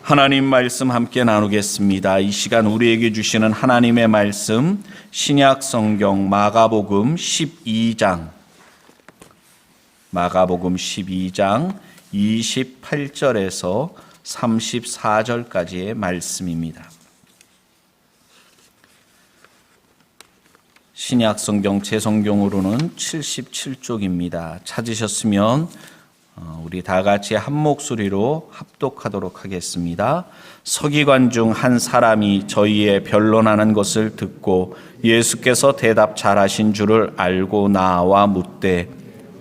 하나님 말씀 함께 나누겠습니다. 이 시간 우리에게 주시는 하나님의 말씀 신약 성경 마가복음 12장 28절에서 34절까지의 말씀입니다. 신약 성경 제 성경으로는 77쪽입니다. 찾으셨으면 우리 다 같이 한 목소리로 합독하도록 하겠습니다. 서기관 중 한 사람이 저희의 변론하는 것을 듣고 예수께서 대답 잘하신 줄을 알고 나와 묻되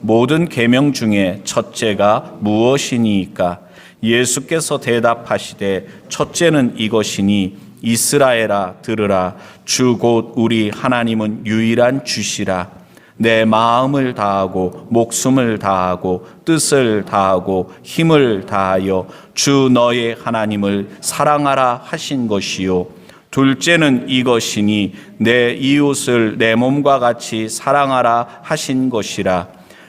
모든 계명 중에 첫째가 무엇이니이까? 예수께서 대답하시되 첫째는 이것이니 이스라엘아 들으라. 주 곧 우리 하나님은 유일한 주시라. 내 마음을 다하고 목숨을 다하고 뜻을 다하고 힘을 다하여 주 너의 하나님을 사랑하라 하신 것이요. 둘째는 이것이니 내 이웃을 내 몸과 같이 사랑하라 하신 것이라.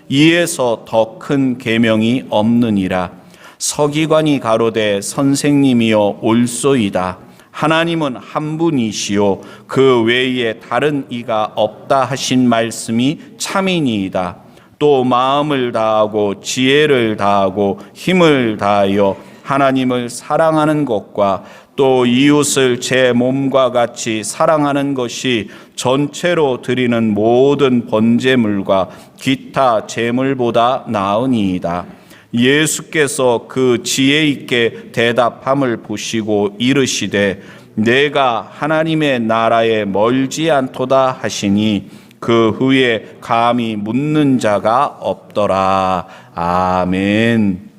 이에서 더 큰 계명이 없느니라. 서기관이 가로되 선생님이여 옳소이다. 하나님은 한 분이시요 그 외에 다른 이가 없다 하신 말씀이 참이니이다. 또 마음을 다하고 지혜를 다하고 힘을 다하여 하나님을 사랑하는 것과 또 이웃을 제 몸과 같이 사랑하는 것이 전체로 드리는 모든 번제물과 기타 제물보다 나으니이다. 예수께서 그 지혜 있게 대답함을 보시고 이르시되 내가 하나님의 나라에 멀지 않도다 하시니 그 후에 감히 묻는 자가 없더라. 아멘.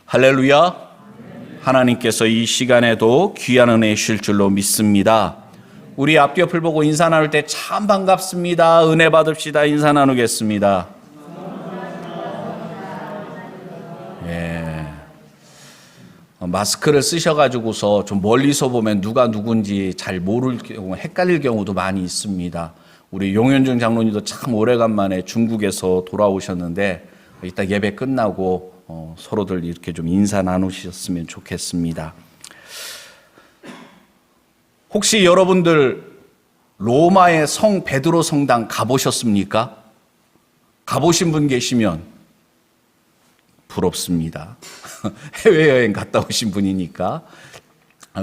할렐루야. 하나님께서 이 시간에도 귀한 은혜 주실 줄로 믿습니다. 우리 앞뒤 옆을 보고 인사 나눌 때 참 반갑습니다. 은혜 받읍시다. 인사 나누겠습니다. 마스크를 쓰셔가지고서 좀 멀리서 보면 누가 누군지 잘 모를 경우, 헷갈릴 경우도 많이 있습니다. 우리 용현중 장로님도 참 오래간만에 중국에서 돌아오셨는데 이따 예배 끝나고 서로들 이렇게 좀 인사 나누셨으면 좋겠습니다. 혹시 여러분들 로마의 성 베드로 성당 가보셨습니까? 가보신 분 계시면 부럽습니다. 해외여행 갔다 오신 분이니까.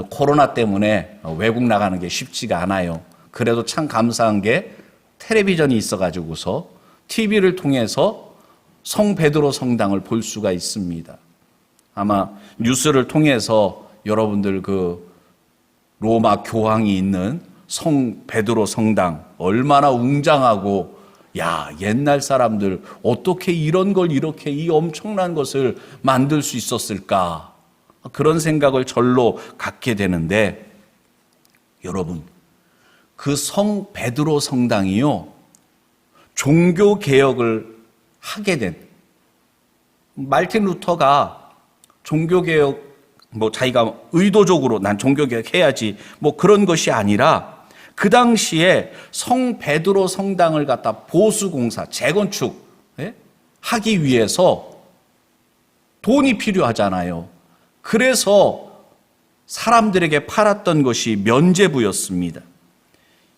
코로나 때문에 외국 나가는 게 쉽지가 않아요. 그래도 참 감사한 게 텔레비전이 있어가지고서 TV를 통해서 성 베드로 성당을 볼 수가 있습니다. 아마 뉴스를 통해서 여러분들 그 로마 교황이 있는 성 베드로 성당 얼마나 웅장하고 야, 옛날 사람들 어떻게 이런 걸 이렇게 이 엄청난 것을 만들 수 있었을까? 그런 생각을 절로 갖게 되는데 여러분, 그 성 베드로 성당이요. 종교 개혁을 하게 된 말틴 루터가 종교 개혁 자기가 의도적으로 난 종교 개혁 해야지 그런 것이 아니라 그 당시에 성 베드로 성당을 갖다 보수공사, 재건축 하기 위해서 돈이 필요하잖아요. 그래서 사람들에게 팔았던 것이 면죄부였습니다.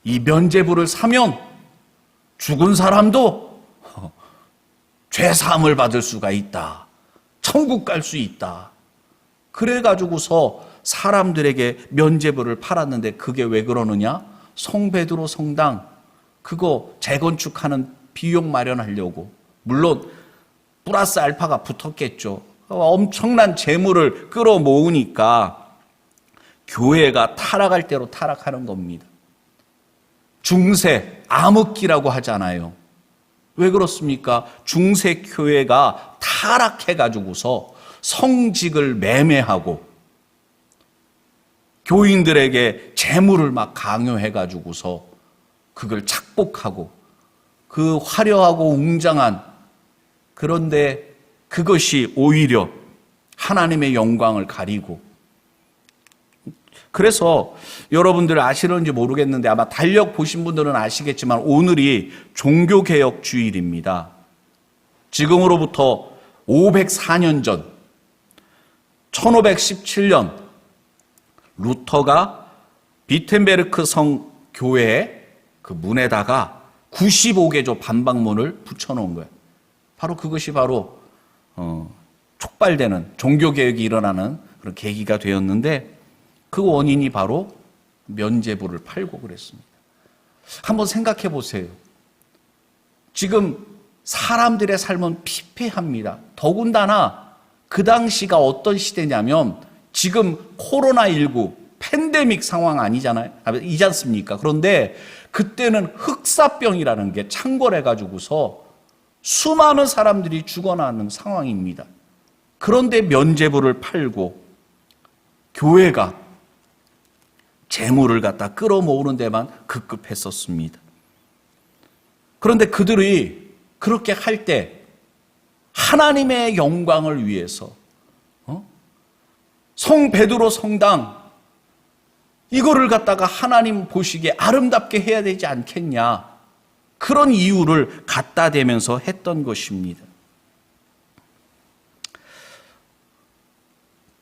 이 면죄부를 사면 죽은 사람도 죄사함을 받을 수가 있다. 천국 갈 수 있다. 그래가지고서 사람들에게 면죄부를 팔았는데 그게 왜 그러느냐? 성 베드로 성당 그거 재건축하는 비용 마련하려고. 물론 플러스 알파가 붙었겠죠. 엄청난 재물을 끌어모으니까 교회가 타락할 대로 타락하는 겁니다. 중세 암흑기라고 하잖아요. 왜 그렇습니까? 중세 교회가 타락해가지고서 성직을 매매하고 교인들에게 재물을 막 강요해가지고서 그걸 착복하고 그 화려하고 웅장한 그런데 그것이 오히려 하나님의 영광을 가리고 그래서 여러분들 아시는지 모르겠는데 아마 달력 보신 분들은 아시겠지만 오늘이 종교개혁 주일입니다. 지금으로부터 504년 전 1517년 루터가 비텐베르크 성 교회 그 문에다가 95개조 반박문을 붙여놓은 거예요. 바로 그것이 바로 촉발되는 종교개혁이 일어나는 그런 계기가 되었는데, 그 원인이 바로 면죄부를 팔고 그랬습니다. 한번 생각해 보세요. 지금 사람들의 삶은 피폐합니다. 더군다나 그 당시가 어떤 시대냐면 지금 코로나19 팬데믹 상황 이지 않습니까? 그런데 그때는 흑사병이라는 게 창궐해가지고서 수많은 사람들이 죽어나는 상황입니다. 그런데 면죄부를 팔고 교회가 재물을 갖다 끌어모으는 데만 급급했었습니다. 그런데 그들이 그렇게 할 때 하나님의 영광을 위해서 성 베드로 성당 이거를 갖다가 하나님 보시기에 아름답게 해야 되지 않겠냐, 그런 이유를 갖다 대면서 했던 것입니다.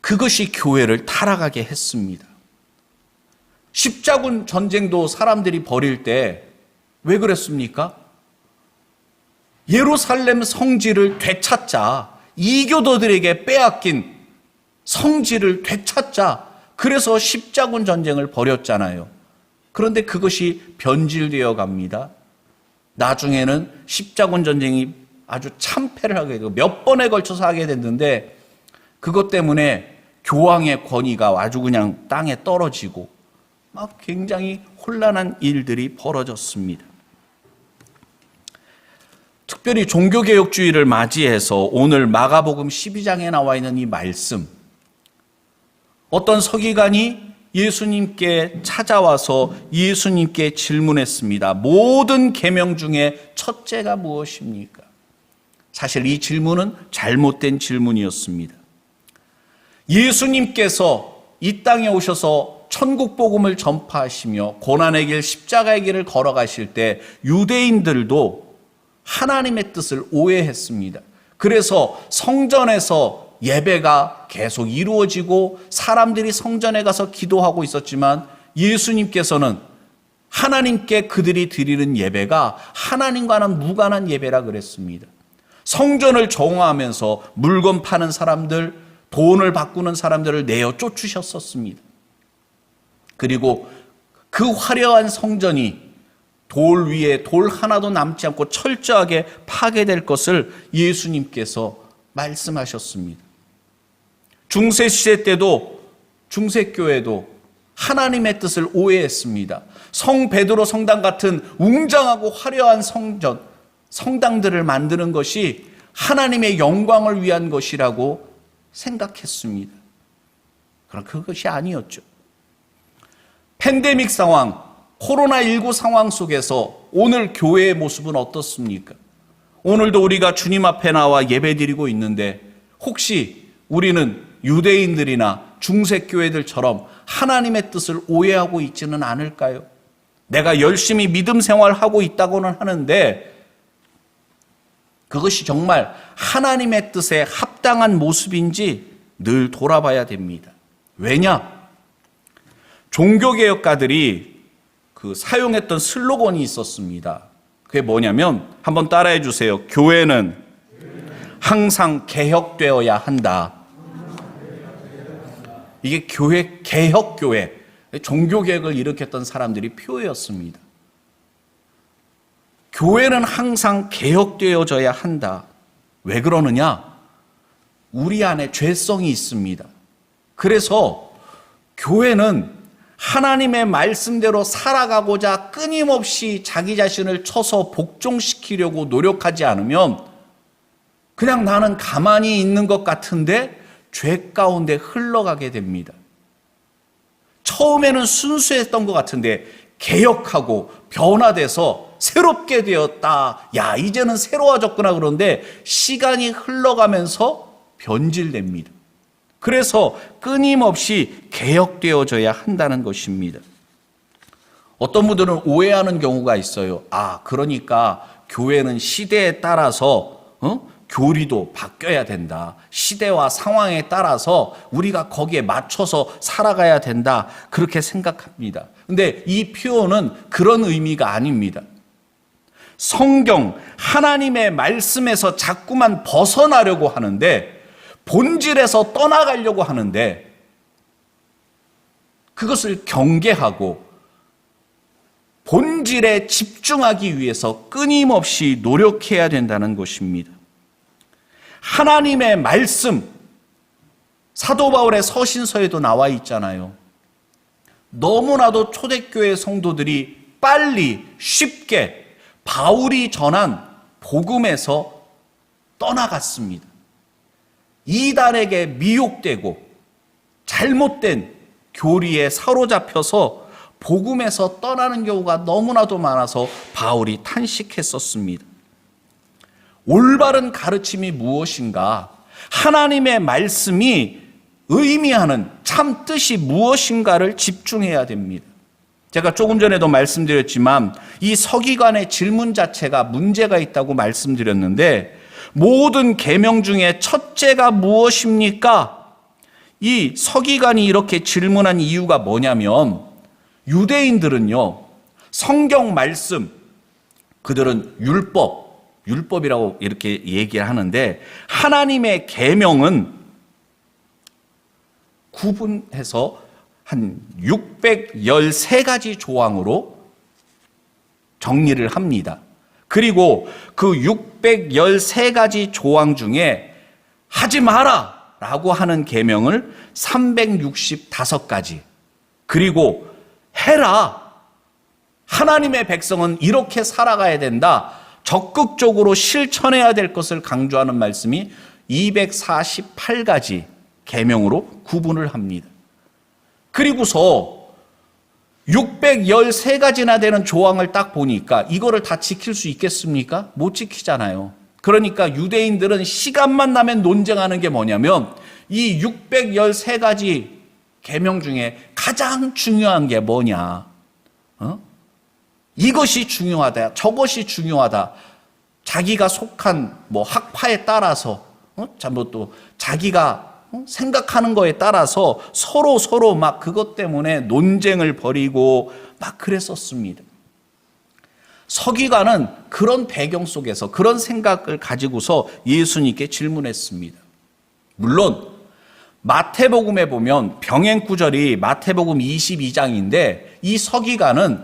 그것이 교회를 타락하게 했습니다. 십자군 전쟁도 사람들이 벌일 때 왜 그랬습니까? 예루살렘 성지를 되찾자, 이교도들에게 빼앗긴 성지를 되찾자, 그래서 십자군 전쟁을 벌였잖아요. 그런데 그것이 변질되어 갑니다. 나중에는 십자군 전쟁이 아주 참패를 하게 되고 몇 번에 걸쳐서 하게 됐는데, 그것 때문에 교황의 권위가 아주 그냥 땅에 떨어지고 막 굉장히 혼란한 일들이 벌어졌습니다. 특별히 종교개혁주의를 맞이해서 오늘 마가복음 12장에 나와 있는 이 말씀, 어떤 서기관이 예수님께 찾아와서 예수님께 질문했습니다. 모든 계명 중에 첫째가 무엇입니까? 사실 이 질문은 잘못된 질문이었습니다. 예수님께서 이 땅에 오셔서 천국 복음을 전파하시며 고난의 길, 십자가의 길을 걸어가실 때 유대인들도 하나님의 뜻을 오해했습니다. 그래서 성전에서 예배가 계속 이루어지고 사람들이 성전에 가서 기도하고 있었지만, 예수님께서는 하나님께 그들이 드리는 예배가 하나님과는 무관한 예배라 그랬습니다. 성전을 정화하면서 물건 파는 사람들, 돈을 바꾸는 사람들을 내어 쫓으셨었습니다. 그리고 그 화려한 성전이 돌 위에 돌 하나도 남지 않고 철저하게 파괴될 것을 예수님께서 말씀하셨습니다. 중세시대 때도 중세교회도 하나님의 뜻을 오해했습니다. 성 베드로 성당 같은 웅장하고 화려한 성당들을 만드는 것이 하나님의 영광을 위한 것이라고 생각했습니다. 그러나 그것이 아니었죠. 팬데믹 상황, 코로나19 상황 속에서 오늘 교회의 모습은 어떻습니까? 오늘도 우리가 주님 앞에 나와 예배드리고 있는데, 혹시 우리는 유대인들이나 중세교회들처럼 하나님의 뜻을 오해하고 있지는 않을까요? 내가 열심히 믿음 생활하고 있다고는 하는데 그것이 정말 하나님의 뜻에 합당한 모습인지 늘 돌아봐야 됩니다. 왜냐? 종교개혁가들이 사용했던 슬로건이 있었습니다. 그게 뭐냐면, 한번 따라해 주세요. 교회는 항상 개혁되어야 한다. 이게 개혁교회, 종교개혁을 일으켰던 사람들이 표였습니다. 교회는 항상 개혁되어져야 한다. 왜 그러느냐? 우리 안에 죄성이 있습니다. 그래서 교회는 하나님의 말씀대로 살아가고자 끊임없이 자기 자신을 쳐서 복종시키려고 노력하지 않으면 그냥 나는 가만히 있는 것 같은데 죄 가운데 흘러가게 됩니다. 처음에는 순수했던 것 같은데 개혁하고 변화돼서 새롭게 되었다. 야, 이제는 새로워졌구나. 그런데 시간이 흘러가면서 변질됩니다. 그래서 끊임없이 개혁되어져야 한다는 것입니다. 어떤 분들은 오해하는 경우가 있어요. 그러니까 교회는 시대에 따라서 교리도 바뀌어야 된다. 시대와 상황에 따라서 우리가 거기에 맞춰서 살아가야 된다. 그렇게 생각합니다. 근데 이 표현은 그런 의미가 아닙니다. 성경, 하나님의 말씀에서 자꾸만 벗어나려고 하는데, 본질에서 떠나가려고 하는데, 그것을 경계하고 본질에 집중하기 위해서 끊임없이 노력해야 된다는 것입니다. 하나님의 말씀, 사도 바울의 서신서에도 나와 있잖아요. 너무나도 초대교회 성도들이 빨리 쉽게 바울이 전한 복음에서 떠나갔습니다. 이단에게 미혹되고 잘못된 교리에 사로잡혀서 복음에서 떠나는 경우가 너무나도 많아서 바울이 탄식했었습니다. 올바른 가르침이 무엇인가? 하나님의 말씀이 의미하는 참 뜻이 무엇인가를 집중해야 됩니다. 제가 조금 전에도 말씀드렸지만 이 서기관의 질문 자체가 문제가 있다고 말씀드렸는데, 모든 계명 중에 첫째가 무엇입니까? 이 서기관이 이렇게 질문한 이유가 뭐냐면, 유대인들은요, 성경 말씀, 그들은 율법이라고 이렇게 얘기를 하는데, 하나님의 계명은 구분해서 한 613가지 조항으로 정리를 합니다. 그리고 그 613가지 조항 중에 하지 마라 라고 하는 계명을 365가지, 그리고 해라, 하나님의 백성은 이렇게 살아가야 된다, 적극적으로 실천해야 될 것을 강조하는 말씀이 248가지 계명으로 구분을 합니다. 그리고서 613가지나 되는 조항을 딱 보니까 이거를 다 지킬 수 있겠습니까? 못 지키잖아요. 그러니까 유대인들은 시간만 나면 논쟁하는 게 뭐냐면, 이 613가지 계명 중에 가장 중요한 게 뭐냐? 이것이 중요하다, 저것이 중요하다. 자기가 속한 학파에 따라서, 또 자기가 생각하는 거에 따라서 서로 막 그것 때문에 논쟁을 벌이고 막 그랬었습니다. 서기관은 그런 배경 속에서 그런 생각을 가지고서 예수님께 질문했습니다. 물론 마태복음에 보면 병행 구절이 마태복음 22장인데, 이 서기관은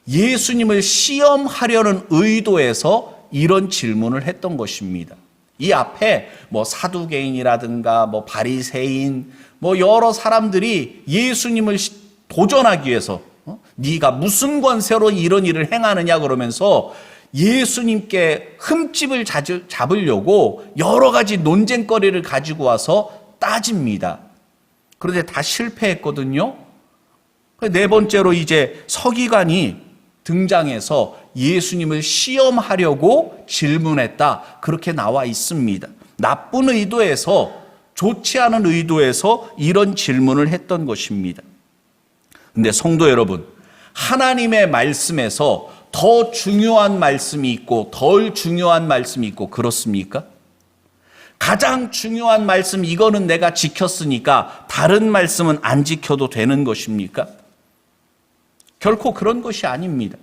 예수님을 시험하려는 의도에서 이런 질문을 했던 것입니다. 이 앞에 사두개인이라든가 바리새인 여러 사람들이 예수님을 도전하기 위해서 네가 무슨 권세로 이런 일을 행하느냐 그러면서 예수님께 흠집을 잡으려고 여러 가지 논쟁거리를 가지고 와서 따집니다. 그런데 다 실패했거든요. 네 번째로 이제 서기관이 등장해서 예수님을 시험하려고 질문했다, 그렇게 나와 있습니다. 나쁜 의도에서, 좋지 않은 의도에서 이런 질문을 했던 것입니다. 근데 성도 여러분, 하나님의 말씀에서 더 중요한 말씀이 있고 덜 중요한 말씀이 있고 그렇습니까? 가장 중요한 말씀, 이거는 내가 지켰으니까 다른 말씀은 안 지켜도 되는 것입니까? 결코 그런 것이 아닙니다.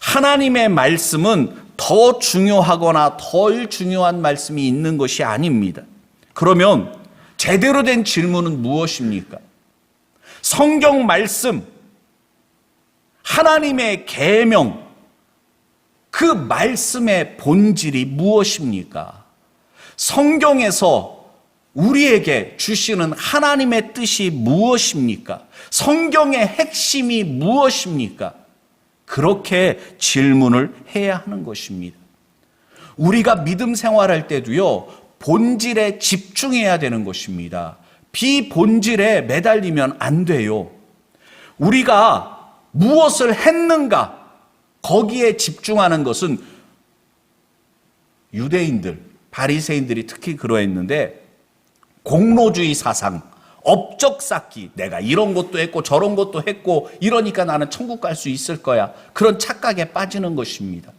하나님의 말씀은 더 중요하거나 덜 중요한 말씀이 있는 것이 아닙니다. 그러면 제대로 된 질문은 무엇입니까? 성경 말씀, 하나님의 계명, 그 말씀의 본질이 무엇입니까? 성경에서 우리에게 주시는 하나님의 뜻이 무엇입니까? 성경의 핵심이 무엇입니까? 그렇게 질문을 해야 하는 것입니다. 우리가 믿음 생활할 때도요, 본질에 집중해야 되는 것입니다. 비본질에 매달리면 안 돼요. 우리가 무엇을 했는가, 거기에 집중하는 것은 유대인들, 바리새인들이 특히 그러했는데, 공로주의 사상, 업적 쌓기, 내가 이런 것도 했고 저런 것도 했고 이러니까 나는 천국 갈 수 있을 거야, 그런 착각에 빠지는 것입니다.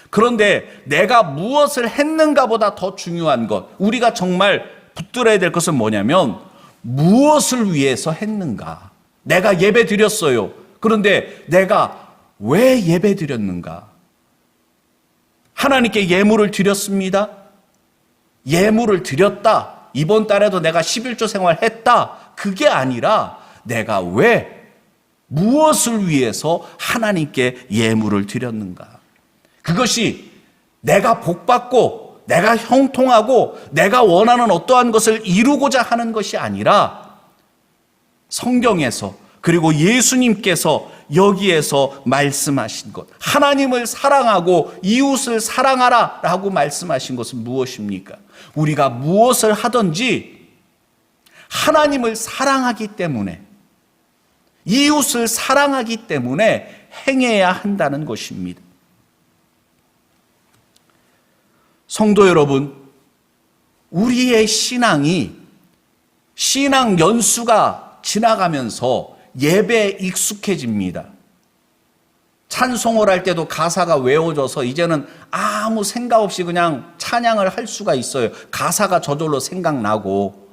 그런데 내가 무엇을 했는가보다 더 중요한 것, 우리가 정말 붙들어야 될 것은 뭐냐면 무엇을 위해서 했는가. 내가 예배 드렸어요. 그런데 내가 왜 예배 드렸는가? 하나님께 예물을 드렸습니다. 예물을 드렸다. 이번 달에도 내가 11조 생활했다. 그게 아니라 내가 왜, 무엇을 위해서 하나님께 예물을 드렸는가? 그것이 내가 복받고 내가 형통하고 내가 원하는 어떠한 것을 이루고자 하는 것이 아니라 성경에서 그리고 예수님께서 여기에서 말씀하신 것, 하나님을 사랑하고 이웃을 사랑하라 라고 말씀하신 것은 무엇입니까? 우리가 무엇을 하든지 하나님을 사랑하기 때문에, 이웃을 사랑하기 때문에 행해야 한다는 것입니다. 성도 여러분, 우리의 신앙이 신앙 연수가 지나가면서 예배에 익숙해집니다. 찬송을 할 때도 가사가 외워져서 이제는 아무 생각 없이 그냥 찬양을 할 수가 있어요. 가사가 저절로 생각나고,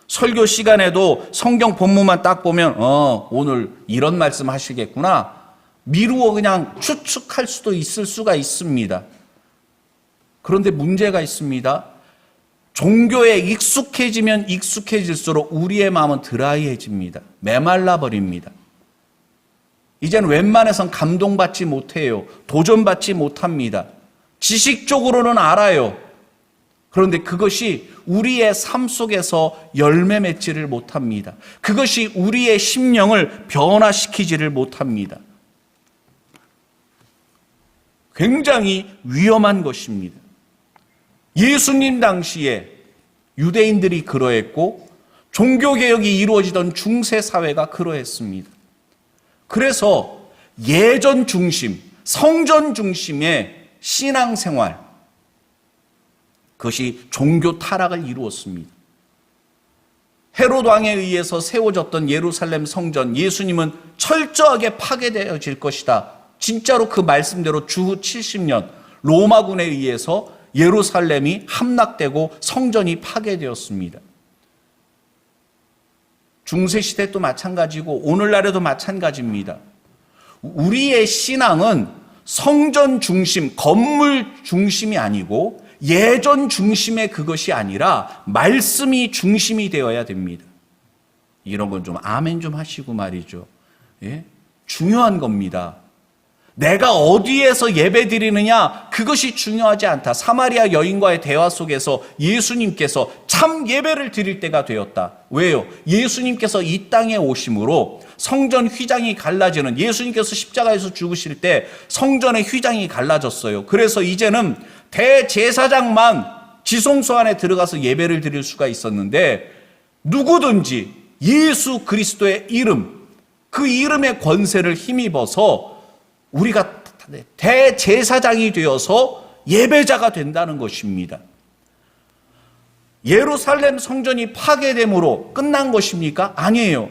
설교 시간에도 성경 본문만 딱 보면 오늘 이런 말씀 하시겠구나 미루어 그냥 추측할 수도 있을 수가 있습니다. 그런데 문제가 있습니다. 종교에 익숙해지면 익숙해질수록 우리의 마음은 드라이해집니다. 메말라 버립니다. 이제는 웬만해선 감동받지 못해요. 도전받지 못합니다. 지식적으로는 알아요. 그런데 그것이 우리의 삶 속에서 열매 맺지를 못합니다. 그것이 우리의 심령을 변화시키지를 못합니다. 굉장히 위험한 것입니다. 예수님 당시에 유대인들이 그러했고 종교개혁이 이루어지던 중세사회가 그러했습니다. 그래서 예전 중심, 성전 중심의 신앙생활, 그것이 종교 타락을 이루었습니다. 헤롯 왕에 의해서 세워졌던 예루살렘 성전, 예수님은 철저하게 파괴되어질 것이다. 진짜로 그 말씀대로 주후 70년 로마군에 의해서 예루살렘이 함락되고 성전이 파괴되었습니다. 중세시대도 마찬가지고 오늘날에도 마찬가지입니다. 우리의 신앙은 성전 중심, 건물 중심이 아니고 예전 중심의 그것이 아니라 말씀이 중심이 되어야 됩니다. 이런 건 좀 아멘 좀 하시고 말이죠. 중요한 겁니다. 내가 어디에서 예배 드리느냐, 그것이 중요하지 않다. 사마리아 여인과의 대화 속에서 예수님께서 참 예배를 드릴 때가 되었다. 왜요? 예수님께서 이 땅에 오심으로 성전 휘장이 갈라지는, 예수님께서 십자가에서 죽으실 때 성전의 휘장이 갈라졌어요. 그래서 이제는 대제사장만 지성소 안에 들어가서 예배를 드릴 수가 있었는데, 누구든지 예수 그리스도의 이름, 그 이름의 권세를 힘입어서 우리가 대제사장이 되어서 예배자가 된다는 것입니다. 예루살렘 성전이 파괴됨으로 끝난 것입니까? 아니에요.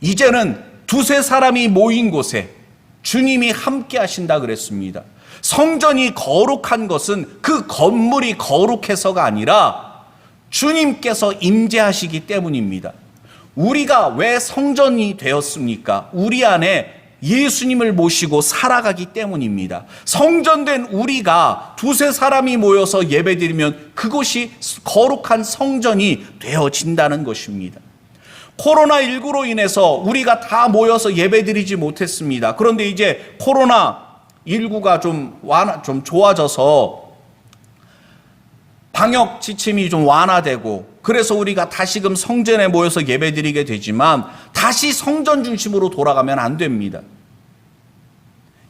이제는 두세 사람이 모인 곳에 주님이 함께 하신다 그랬습니다. 성전이 거룩한 것은 그 건물이 거룩해서가 아니라 주님께서 임재하시기 때문입니다. 우리가 왜 성전이 되었습니까? 우리 안에 예수님을 모시고 살아가기 때문입니다. 성전된 우리가 두세 사람이 모여서 예배드리면 그것이 거룩한 성전이 되어진다는 것입니다. 코로나19로 인해서 우리가 다 모여서 예배드리지 못했습니다. 그런데 이제 코로나19가 좀 좋아져서 방역 지침이 좀 완화되고, 그래서 우리가 다시금 성전에 모여서 예배드리게 되지만 다시 성전 중심으로 돌아가면 안 됩니다.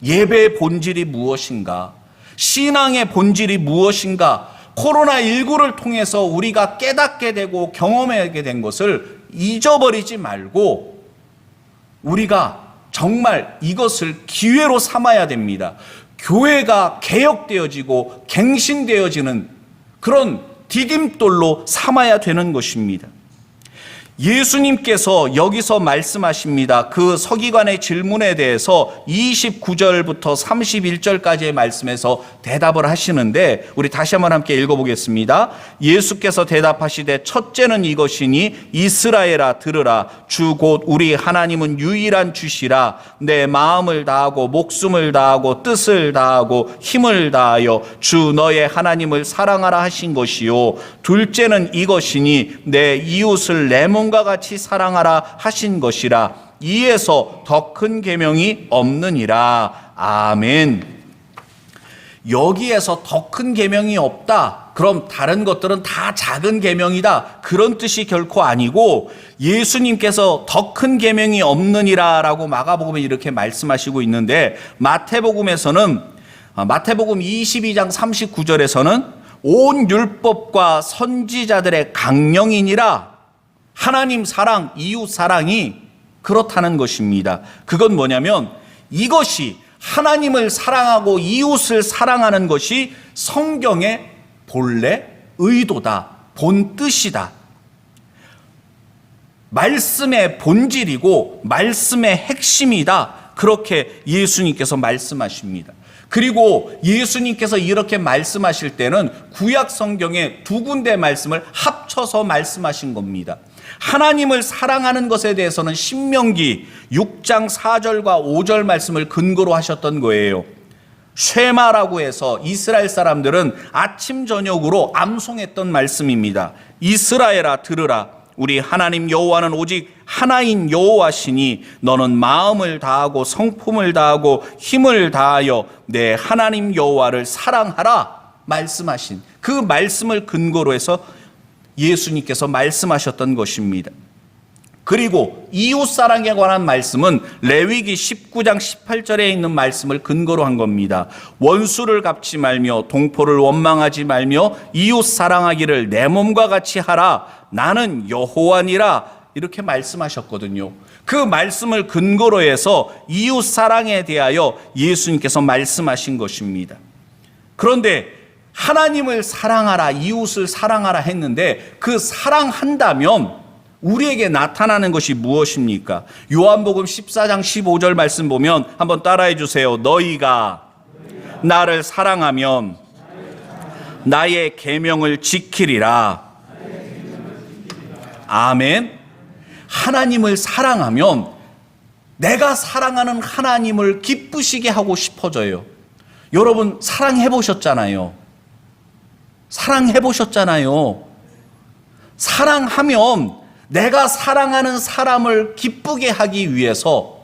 예배의 본질이 무엇인가? 신앙의 본질이 무엇인가? 코로나19를 통해서 우리가 깨닫게 되고 경험하게 된 것을 잊어버리지 말고 우리가 정말 이것을 기회로 삼아야 됩니다. 교회가 개혁되어지고 갱신되어지는 그런 디딤돌로 삼아야 되는 것입니다. 예수님께서 여기서 말씀하십니다. 그 서기관의 질문에 대해서 29절부터 31절까지의 말씀에서 대답을 하시는데, 우리 다시 한번 함께 읽어보겠습니다. 예수께서 대답하시되 첫째는 이것이니 이스라엘아 들으라. 주 곧 우리 하나님은 유일한 주시라. 내 마음을 다하고 목숨을 다하고 뜻을 다하고 힘을 다하여 주 너의 하나님을 사랑하라 하신 것이요. 둘째는 이것이니 내 이웃을 내 몸과 같이 사랑하라 하신 것이라. 이에서 더 큰 계명이 없느니라. 아멘. 여기에서 더 큰 계명이 없다, 그럼 다른 것들은 다 작은 계명이다, 그런 뜻이 결코 아니고, 예수님께서 더 큰 계명이 없느니라 라고 마가복음에 이렇게 말씀하시고 있는데, 마태복음에서는 마태복음 22장 39절에서는 온 율법과 선지자들의 강령이니라. 하나님 사랑, 이웃 사랑이 그렇다는 것입니다. 그건 뭐냐면, 이것이 하나님을 사랑하고 이웃을 사랑하는 것이 성경의 본래 의도다, 본 뜻이다. 말씀의 본질이고 말씀의 핵심이다, 그렇게 예수님께서 말씀하십니다. 그리고 예수님께서 이렇게 말씀하실 때는 구약 성경의 두 군데 말씀을 합쳐서 말씀하신 겁니다. 하나님을 사랑하는 것에 대해서는 신명기 6장 4절과 5절 말씀을 근거로 하셨던 거예요. 쉐마라고 해서 이스라엘 사람들은 아침 저녁으로 암송했던 말씀입니다. 이스라엘아 들으라. 우리 하나님 여호와는 오직 하나인 여호와시니 너는 마음을 다하고 성품을 다하고 힘을 다하여 내 하나님 여호와를 사랑하라 말씀하신 그 말씀을 근거로 해서 예수님께서 말씀하셨던 것입니다. 그리고 이웃사랑에 관한 말씀은 레위기 19장 18절에 있는 말씀을 근거로 한 겁니다. 원수를 갚지 말며 동포를 원망하지 말며 이웃사랑하기를 내 몸과 같이 하라. 나는 여호와니라. 이렇게 말씀하셨거든요. 그 말씀을 근거로 해서 이웃사랑에 대하여 예수님께서 말씀하신 것입니다. 그런데 하나님을 사랑하라, 이웃을 사랑하라 했는데, 그 사랑한다면 우리에게 나타나는 것이 무엇입니까? 요한복음 14장 15절 말씀 보면 한번 따라해 주세요. 너희가 나를 사랑하면 나의 계명을 지키리라. 아멘. 하나님을 사랑하면 내가 사랑하는 하나님을 기쁘시게 하고 싶어져요. 여러분 사랑해 보셨잖아요. 사랑해 보셨잖아요. 사랑하면 내가 사랑하는 사람을 기쁘게 하기 위해서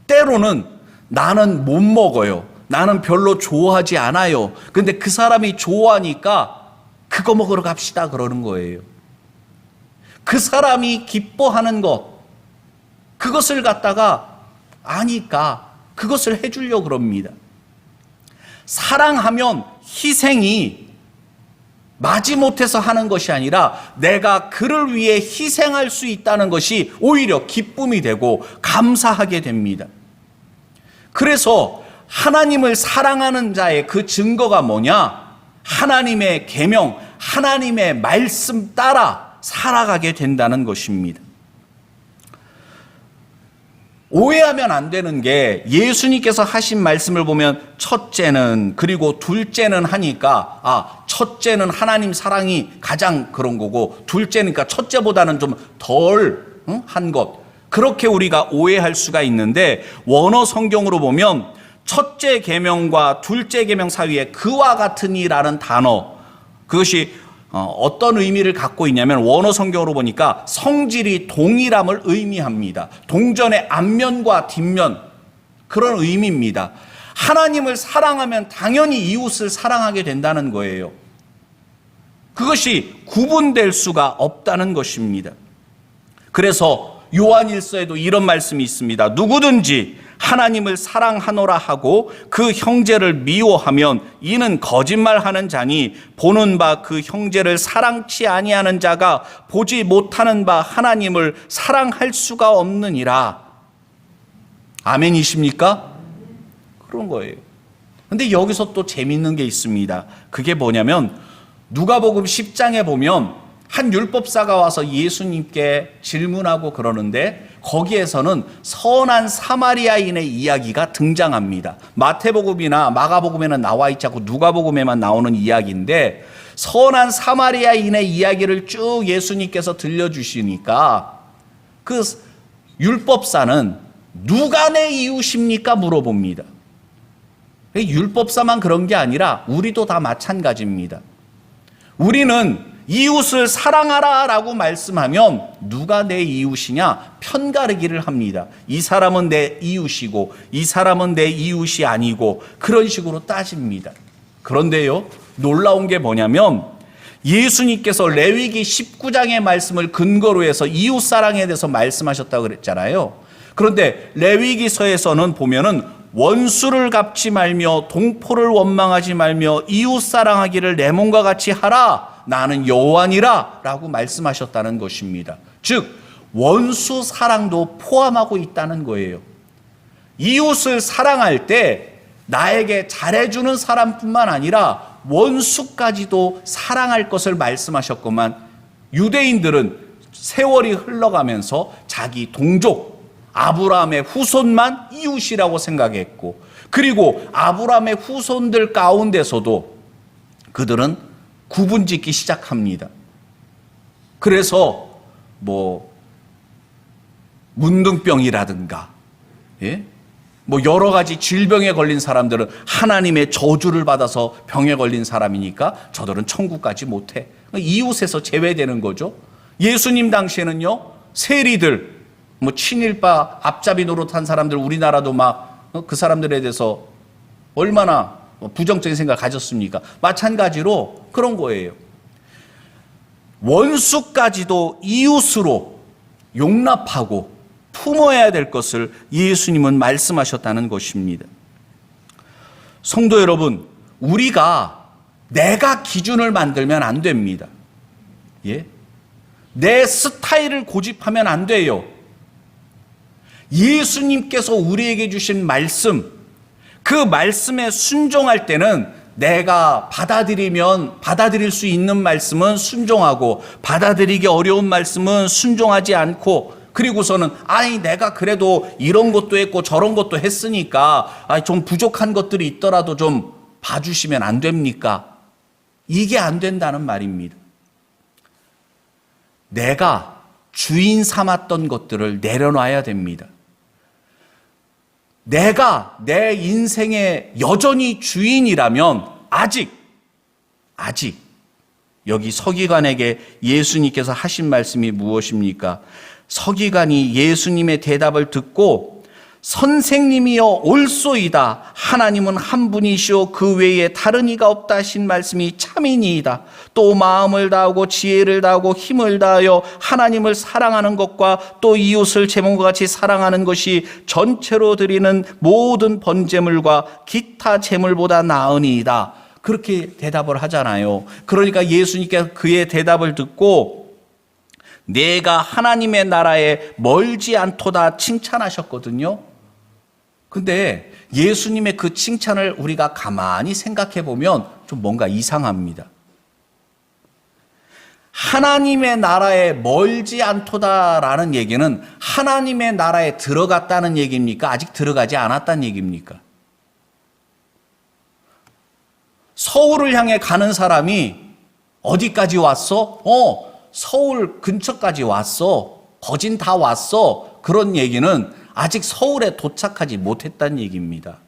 때로는 나는 못 먹어요. 나는 별로 좋아하지 않아요. 근데 그 사람이 좋아하니까 그거 먹으러 갑시다 그러는 거예요. 그 사람이 기뻐하는 것, 그것을 갖다가 아니까 그것을 해주려고 그럽니다. 사랑하면 희생이 마지못해서 하는 것이 아니라 내가 그를 위해 희생할 수 있다는 것이 오히려 기쁨이 되고 감사하게 됩니다. 그래서 하나님을 사랑하는 자의 그 증거가 뭐냐? 하나님의 계명, 하나님의 말씀 따라 살아가게 된다는 것입니다. 오해하면 안 되는 게, 예수님께서 하신 말씀을 보면 첫째는 그리고 둘째는 하니까 첫째는 하나님 사랑이 가장 그런 거고 둘째니까 첫째보다는 좀 덜 한 것, 그렇게 우리가 오해할 수가 있는데, 원어 성경으로 보면 첫째 계명과 둘째 계명 사이에 그와 같으니라는 단어, 그것이 어떤 의미를 갖고 있냐면 원어 성경으로 보니까 성질이 동일함을 의미합니다. 동전의 앞면과 뒷면, 그런 의미입니다. 하나님을 사랑하면 당연히 이웃을 사랑하게 된다는 거예요. 그것이 구분될 수가 없다는 것입니다. 그래서 요한일서에도 이런 말씀이 있습니다. 누구든지 하나님을 사랑하노라 하고 그 형제를 미워하면 이는 거짓말하는 자니 보는 바 그 형제를 사랑치 아니하는 자가 보지 못하는 바 하나님을 사랑할 수가 없느니라. 아멘이십니까? 그런 거예요. 근데 여기서 또 재밌는 게 있습니다. 그게 뭐냐면 누가복음 10장에 보면 한 율법사가 와서 예수님께 질문하고 그러는데 거기에서는 선한 사마리아인의 이야기가 등장합니다. 마태복음이나 마가복음에는 나와 있지 않고 누가복음에만 나오는 이야기인데 선한 사마리아인의 이야기를 쭉 예수님께서 들려주시니까 그 율법사는 누가 내 이웃입니까? 물어봅니다. 율법사만 그런 게 아니라 우리도 다 마찬가지입니다. 우리는 이웃을 사랑하라 라고 말씀하면 누가 내 이웃이냐 편가르기를 합니다. 이 사람은 내 이웃이고 이 사람은 내 이웃이 아니고 그런 식으로 따집니다. 그런데요, 놀라운 게 뭐냐면 예수님께서 레위기 19장의 말씀을 근거로 해서 이웃사랑에 대해서 말씀하셨다고 그랬잖아요. 그런데 레위기서에서는 보면은 원수를 갚지 말며 동포를 원망하지 말며 이웃사랑하기를 내 몸과 같이 하라. 나는 여호와니라 라고 말씀하셨다는 것입니다. 즉 원수 사랑도 포함하고 있다는 거예요. 이웃을 사랑할 때 나에게 잘해주는 사람뿐만 아니라 원수까지도 사랑할 것을 말씀하셨건만 유대인들은 세월이 흘러가면서 자기 동족 아브라함의 후손만 이웃이라고 생각했고, 그리고 아브라함의 후손들 가운데서도 그들은 구분짓기 시작합니다. 그래서 문둥병이라든가 여러 가지 질병에 걸린 사람들은 하나님의 저주를 받아서 병에 걸린 사람이니까 저들은 천국 가지 못해. 이웃에서 제외되는 거죠. 예수님 당시에는요, 세리들, 친일파 앞잡이 노릇한 사람들, 우리나라도 막 그 사람들에 대해서 얼마나 부정적인 생각을 가졌습니까? 마찬가지로 그런 거예요. 원수까지도 이웃으로 용납하고 품어야 될 것을 예수님은 말씀하셨다는 것입니다. 성도 여러분, 우리가 내가 기준을 만들면 안 됩니다. 내 스타일을 고집하면 안 돼요. 예수님께서 우리에게 주신 말씀, 그 말씀에 순종할 때는 내가 받아들일 수 있는 말씀은 순종하고 받아들이기 어려운 말씀은 순종하지 않고, 그리고서는 내가 그래도 이런 것도 했고 저런 것도 했으니까 좀 부족한 것들이 있더라도 좀 봐주시면 안 됩니까? 이게 안 된다는 말입니다. 내가 주인 삼았던 것들을 내려놔야 됩니다. 내가 내 인생의 여전히 주인이라면 아직 여기 서기관에게 예수님께서 하신 말씀이 무엇입니까? 서기관이 예수님의 대답을 듣고 선생님이여 옳소이다. 하나님은 한 분이시오 그 외에 다른 이가 없다 하신 말씀이 참이니이다. 또 마음을 다하고 지혜를 다하고 힘을 다하여 하나님을 사랑하는 것과 또 이웃을 제 몸과 같이 사랑하는 것이 전체로 드리는 모든 번제물과 기타 제물보다 나으니이다. 그렇게 대답을 하잖아요. 그러니까 예수님께서 그의 대답을 듣고 내가 하나님의 나라에 멀지 않도다 칭찬하셨거든요. 근데 예수님의 그 칭찬을 우리가 가만히 생각해 보면 좀 뭔가 이상합니다. 하나님의 나라에 멀지 않도다라는 얘기는 하나님의 나라에 들어갔다는 얘기입니까? 아직 들어가지 않았다는 얘기입니까? 서울을 향해 가는 사람이 어디까지 왔어? 서울 근처까지 왔어. 거진 다 왔어. 그런 얘기는 아직 서울에 도착하지 못했다는 얘기입니다.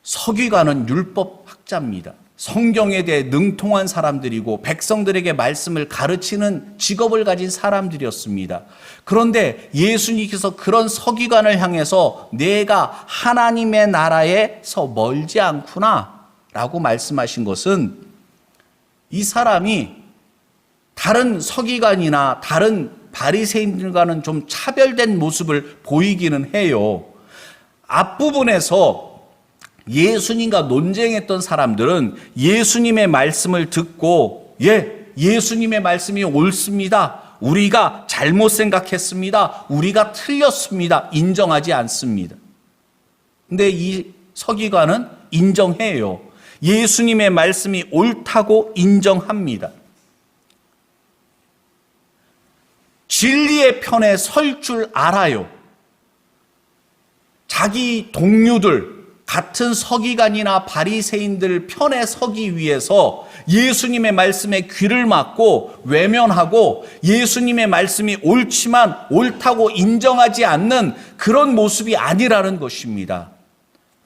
서기관은 율법학자입니다. 성경에 대해 능통한 사람들이고 백성들에게 말씀을 가르치는 직업을 가진 사람들이었습니다. 그런데 예수님께서 그런 서기관을 향해서 내가 하나님의 나라에서 멀지 않구나 라고 말씀하신 것은 이 사람이 다른 서기관이나 다른 바리새인들과는 좀 차별된 모습을 보이기는 해요. 앞부분에서 예수님과 논쟁했던 사람들은 예수님의 말씀을 듣고 예수님의 말씀이 옳습니다. 우리가 잘못 생각했습니다. 우리가 틀렸습니다. 인정하지 않습니다. 근데 이 서기관은 인정해요. 예수님의 말씀이 옳다고 인정합니다. 진리의 편에 설 줄 알아요. 자기 동료들, 같은 서기관이나 바리새인들 편에 서기 위해서 예수님의 말씀에 귀를 막고 외면하고 예수님의 말씀이 옳지만 옳다고 인정하지 않는 그런 모습이 아니라는 것입니다.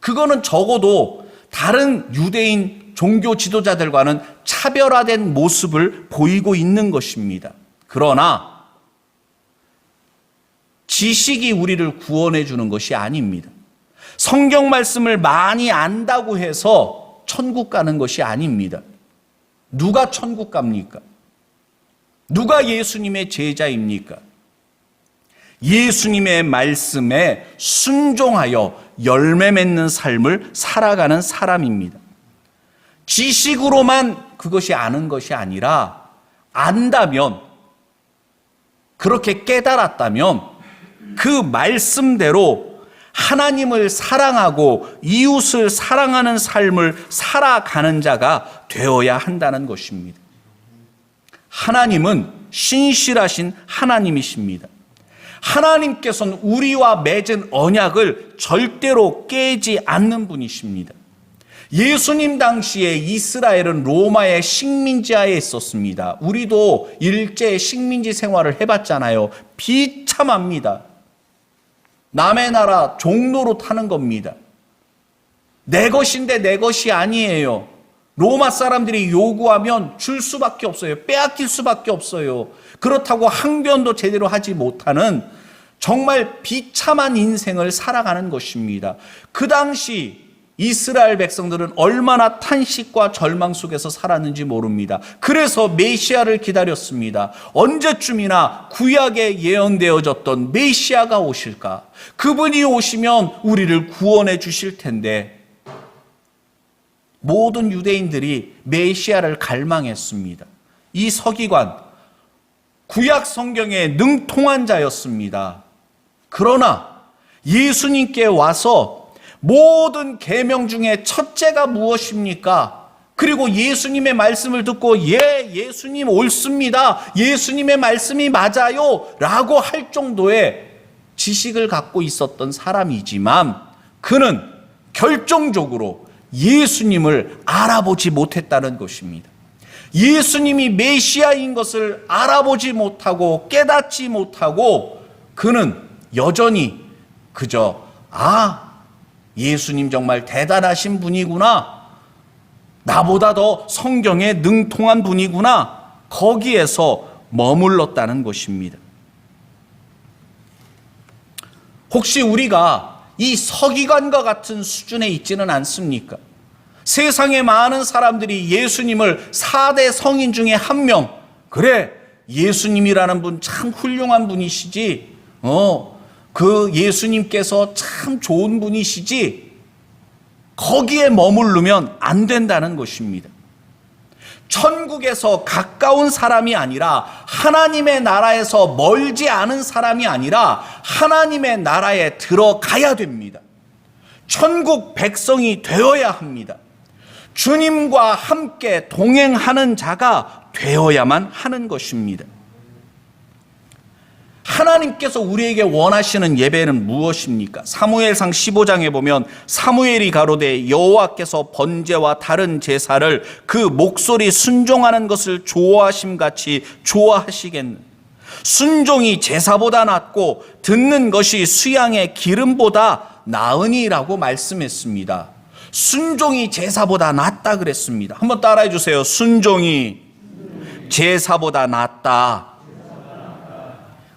그거는 적어도 다른 유대인 종교 지도자들과는 차별화된 모습을 보이고 있는 것입니다. 그러나 지식이 우리를 구원해 주는 것이 아닙니다. 성경 말씀을 많이 안다고 해서 천국 가는 것이 아닙니다. 누가 천국 갑니까? 누가 예수님의 제자입니까? 예수님의 말씀에 순종하여 열매 맺는 삶을 살아가는 사람입니다. 지식으로만 그것이 아는 것이 아니라 안다면, 그렇게 깨달았다면 그 말씀대로 하나님을 사랑하고 이웃을 사랑하는 삶을 살아가는 자가 되어야 한다는 것입니다. 하나님은 신실하신 하나님이십니다. 하나님께서는 우리와 맺은 언약을 절대로 깨지 않는 분이십니다. 예수님 당시에 이스라엘은 로마의 식민지하에 있었습니다. 우리도 일제 식민지 생활을 해봤잖아요. 비참합니다. 남의 나라 종로로 타는 겁니다. 내 것인데 내 것이 아니에요. 로마 사람들이 요구하면 줄 수밖에 없어요. 빼앗길 수밖에 없어요. 그렇다고 항변도 제대로 하지 못하는 정말 비참한 인생을 살아가는 것입니다. 그 당시 이스라엘 백성들은 얼마나 탄식과 절망 속에서 살았는지 모릅니다. 그래서 메시아를 기다렸습니다. 언제쯤이나 구약에 예언되어졌던 메시아가 오실까? 그분이 오시면 우리를 구원해 주실 텐데, 모든 유대인들이 메시아를 갈망했습니다. 이 서기관, 구약 성경에 능통한 자였습니다. 그러나 예수님께 와서 모든 계명 중에 첫째가 무엇입니까? 그리고 예수님의 말씀을 듣고 예수님 옳습니다. 예수님의 말씀이 맞아요. 라고 할 정도의 지식을 갖고 있었던 사람이지만 그는 결정적으로 예수님을 알아보지 못했다는 것입니다. 예수님이 메시아인 것을 알아보지 못하고 깨닫지 못하고 그는 여전히 그저 예수님 정말 대단하신 분이구나, 나보다 더 성경에 능통한 분이구나, 거기에서 머물렀다는 것입니다. 혹시 우리가 이 서기관과 같은 수준에 있지는 않습니까? 세상에 많은 사람들이 예수님을 4대 성인 중에 한 명, 그래 예수님이라는 분 참 훌륭한 분이시지, 그 예수님께서 참 좋은 분이시지, 거기에 머무르면 안 된다는 것입니다. 천국에서 가까운 사람이 아니라, 하나님의 나라에서 멀지 않은 사람이 아니라 하나님의 나라에 들어가야 됩니다. 천국 백성이 되어야 합니다. 주님과 함께 동행하는 자가 되어야만 하는 것입니다. 하나님께서 우리에게 원하시는 예배는 무엇입니까? 사무엘상 15장에 보면 사무엘이 가로되 여호와께서 번제와 다른 제사를 그 목소리 순종하는 것을 좋아하심같이 좋아하시겠는, 순종이 제사보다 낫고 듣는 것이 수양의 기름보다 나으니라고 말씀했습니다. 순종이 제사보다 낫다 그랬습니다. 한번 따라해 주세요. 순종이 제사보다 낫다.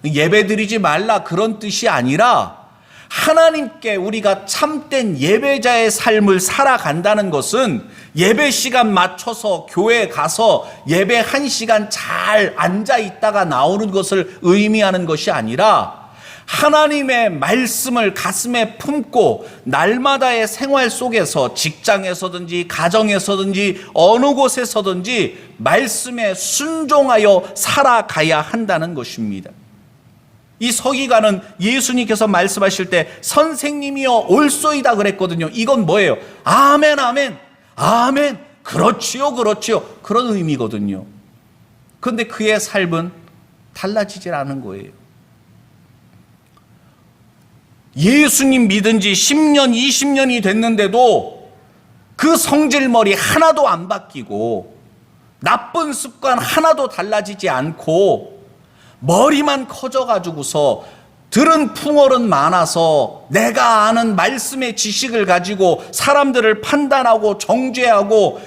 예배드리지 말라 그런 뜻이 아니라, 하나님께 우리가 참된 예배자의 삶을 살아간다는 것은 예배 시간 맞춰서 교회에 가서 예배 1시간 잘 앉아 있다가 나오는 것을 의미하는 것이 아니라, 하나님의 말씀을 가슴에 품고 날마다의 생활 속에서, 직장에서든지 가정에서든지 어느 곳에서든지 말씀에 순종하여 살아가야 한다는 것입니다. 이 서기관은 예수님께서 말씀하실 때 선생님이여 옳소이다 그랬거든요. 이건 뭐예요? 아멘, 아멘, 아멘, 그렇지요, 그렇지요, 그런 의미거든요. 그런데 그의 삶은 달라지질 않은 거예요. 예수님 믿은 지 10년, 20년이 됐는데도 그 성질머리 하나도 안 바뀌고 나쁜 습관 하나도 달라지지 않고 머리만 커져가지고서 들은 풍월은 많아서 내가 아는 말씀의 지식을 가지고 사람들을 판단하고 정죄하고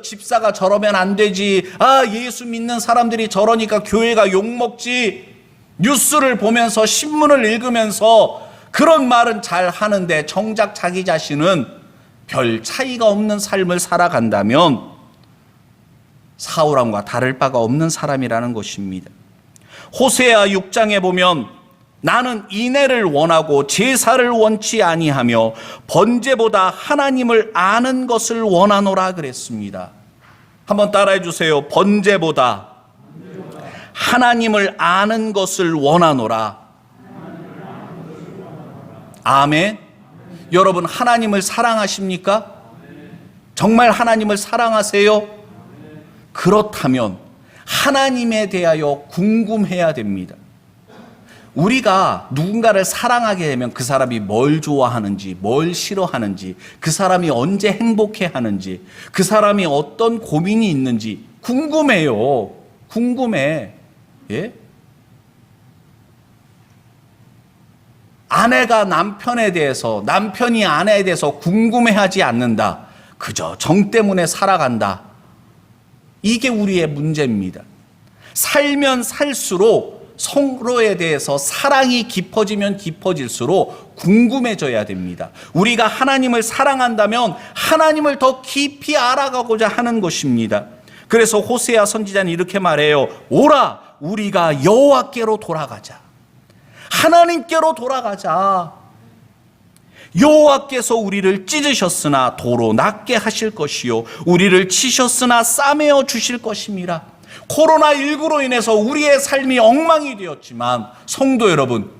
집사가 저러면 안 되지, 예수 믿는 사람들이 저러니까 교회가 욕먹지, 뉴스를 보면서 신문을 읽으면서 그런 말은 잘 하는데 정작 자기 자신은 별 차이가 없는 삶을 살아간다면 사울왕과 다를 바가 없는 사람이라는 것입니다. 호세아 6장에 보면 나는 인애를 원하고 제사를 원치 아니하며 번제보다 하나님을 아는 것을 원하노라 그랬습니다. 한번 따라해 주세요. 번제보다 하나님을 아는 것을 원하노라. 아멘. 여러분, 하나님을 사랑하십니까? 정말 하나님을 사랑하세요? 그렇다면 하나님에 대하여 궁금해야 됩니다. 우리가 누군가를 사랑하게 되면 그 사람이 뭘 좋아하는지, 뭘 싫어하는지, 그 사람이 언제 행복해하는지, 그 사람이 어떤 고민이 있는지 궁금해요. 궁금해. 예? 아내가 남편에 대해서, 남편이 아내에 대해서 궁금해하지 않는다. 그저 정 때문에 살아간다. 이게 우리의 문제입니다. 살면 살수록 서로에 대해서 사랑이 깊어지면 깊어질수록 궁금해져야 됩니다. 우리가 하나님을 사랑한다면 하나님을 더 깊이 알아가고자 하는 것입니다. 그래서 호세아 선지자는 이렇게 말해요. 오라, 우리가 여호와께로 돌아가자. 하나님께로 돌아가자. 여호와께서 우리를 찢으셨으나 도로 낫게 하실 것이요 우리를 치셨으나 싸매어 주실 것임이라. 코로나19로 인해서 우리의 삶이 엉망이 되었지만 성도 여러분,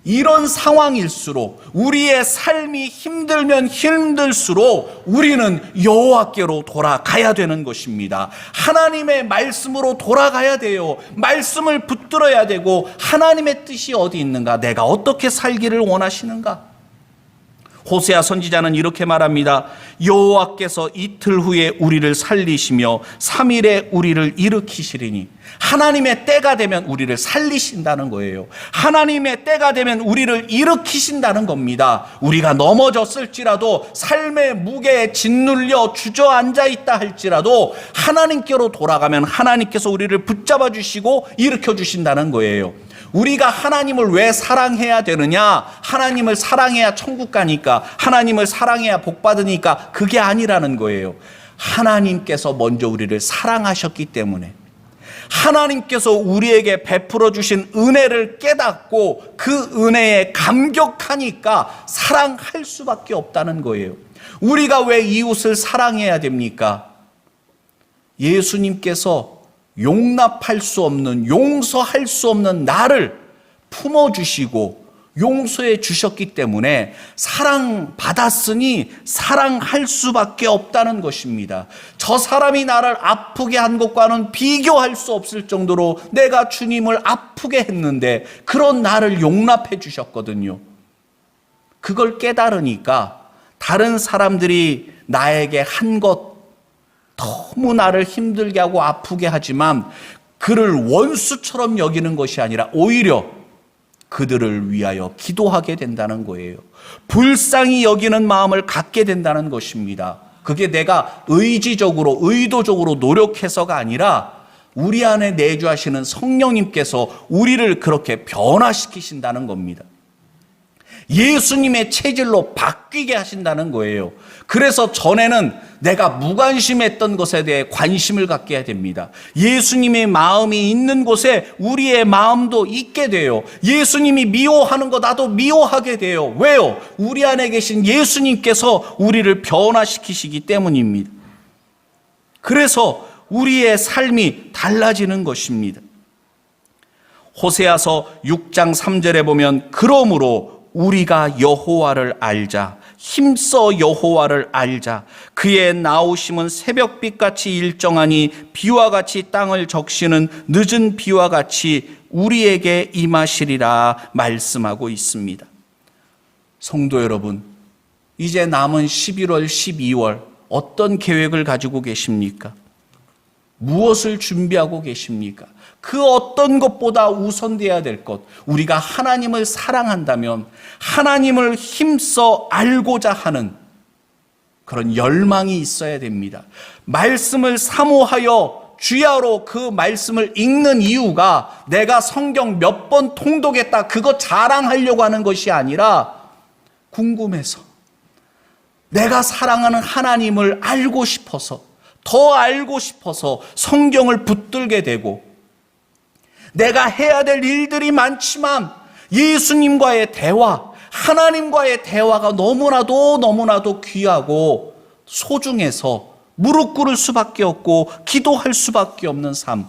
이런 상황일수록 우리의 삶이 힘들면 힘들수록 우리는 여호와께로 돌아가야 되는 것입니다. 하나님의 말씀으로 돌아가야 돼요. 말씀을 붙들어야 되고 하나님의 뜻이 어디 있는가, 내가 어떻게 살기를 원하시는가. 호세아 선지자는 이렇게 말합니다. 여호와께서 이틀 후에 우리를 살리시며 3일에 우리를 일으키시리니. 하나님의 때가 되면 우리를 살리신다는 거예요. 하나님의 때가 되면 우리를 일으키신다는 겁니다. 우리가 넘어졌을지라도 삶의 무게에 짓눌려 주저앉아 있다 할지라도 하나님께로 돌아가면 하나님께서 우리를 붙잡아 주시고 일으켜 주신다는 거예요. 우리가 하나님을 왜 사랑해야 되느냐? 하나님을 사랑해야 천국 가니까, 하나님을 사랑해야 복 받으니까, 그게 아니라는 거예요. 하나님께서 먼저 우리를 사랑하셨기 때문에, 하나님께서 우리에게 베풀어 주신 은혜를 깨닫고 그 은혜에 감격하니까 사랑할 수밖에 없다는 거예요. 우리가 왜 이웃을 사랑해야 됩니까? 예수님께서 용납할 수 없는, 용서할 수 없는 나를 품어주시고 용서해 주셨기 때문에 사랑받았으니 사랑할 수밖에 없다는 것입니다. 저 사람이 나를 아프게 한 것과는 비교할 수 없을 정도로 내가 주님을 아프게 했는데 그런 나를 용납해 주셨거든요. 그걸 깨달으니까 다른 사람들이 나에게 한 것 너무 나를 힘들게 하고 아프게 하지만 그를 원수처럼 여기는 것이 아니라 오히려 그들을 위하여 기도하게 된다는 거예요. 불쌍히 여기는 마음을 갖게 된다는 것입니다. 그게 내가 의지적으로, 의도적으로 노력해서가 아니라 우리 안에 내주하시는 성령님께서 우리를 그렇게 변화시키신다는 겁니다. 예수님의 체질로 바뀌게 하신다는 거예요. 그래서 전에는 내가 무관심했던 것에 대해 관심을 갖게 해야 됩니다. 예수님의 마음이 있는 곳에 우리의 마음도 있게 돼요. 예수님이 미워하는 거 나도 미워하게 돼요. 왜요? 우리 안에 계신 예수님께서 우리를 변화시키시기 때문입니다. 그래서 우리의 삶이 달라지는 것입니다. 호세아서 6장 3절에 보면 그러므로 우리가 여호와를 알자 힘써 여호와를 알자. 그의 나오심은 새벽빛같이 일정하니 비와 같이 땅을 적시는 늦은 비와 같이 우리에게 임하시리라 말씀하고 있습니다. 성도 여러분, 이제 남은 11월, 12월 어떤 계획을 가지고 계십니까? 무엇을 준비하고 계십니까? 그 어떤 것보다 우선돼야 될 것, 우리가 하나님을 사랑한다면 하나님을 힘써 알고자 하는 그런 열망이 있어야 됩니다. 말씀을 사모하여 주야로 그 말씀을 읽는 이유가 내가 성경 몇 번 통독했다 그거 자랑하려고 하는 것이 아니라 궁금해서, 내가 사랑하는 하나님을 알고 싶어서, 더 알고 싶어서 성경을 붙들게 되고, 내가 해야 될 일들이 많지만 예수님과의 대화, 하나님과의 대화가 너무나도 귀하고 소중해서 무릎 꿇을 수밖에 없고 기도할 수밖에 없는 삶,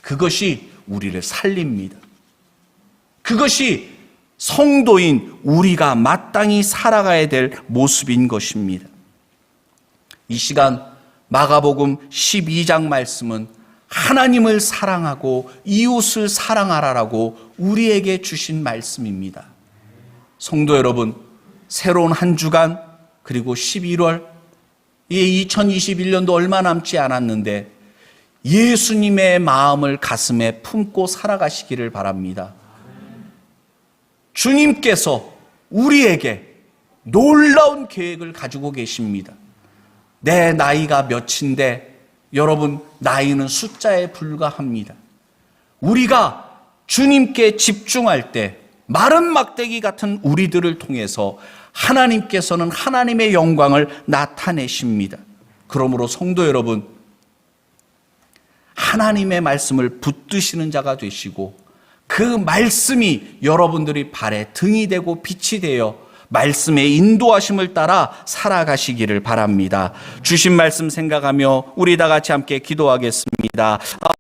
그것이 우리를 살립니다. 그것이 성도인 우리가 마땅히 살아가야 될 모습인 것입니다. 이 시간 마가복음 12장 말씀은 하나님을 사랑하고 이웃을 사랑하라라고 우리에게 주신 말씀입니다. 성도 여러분, 새로운 한 주간 그리고 11월, 이 2021년도 얼마 남지 않았는데 예수님의 마음을 가슴에 품고 살아가시기를 바랍니다. 주님께서 우리에게 놀라운 계획을 가지고 계십니다. 내 나이가 몇인데 여러분, 나이는 숫자에 불과합니다. 우리가 주님께 집중할 때 마른 막대기 같은 우리들을 통해서 하나님께서는 하나님의 영광을 나타내십니다. 그러므로 성도 여러분, 하나님의 말씀을 붙드시는 자가 되시고 그 말씀이 여러분들이 발에 등이 되고 빛이 되어 말씀의 인도하심을 따라 살아가시기를 바랍니다. 주신 말씀 생각하며 우리 다 같이 함께 기도하겠습니다. 아버지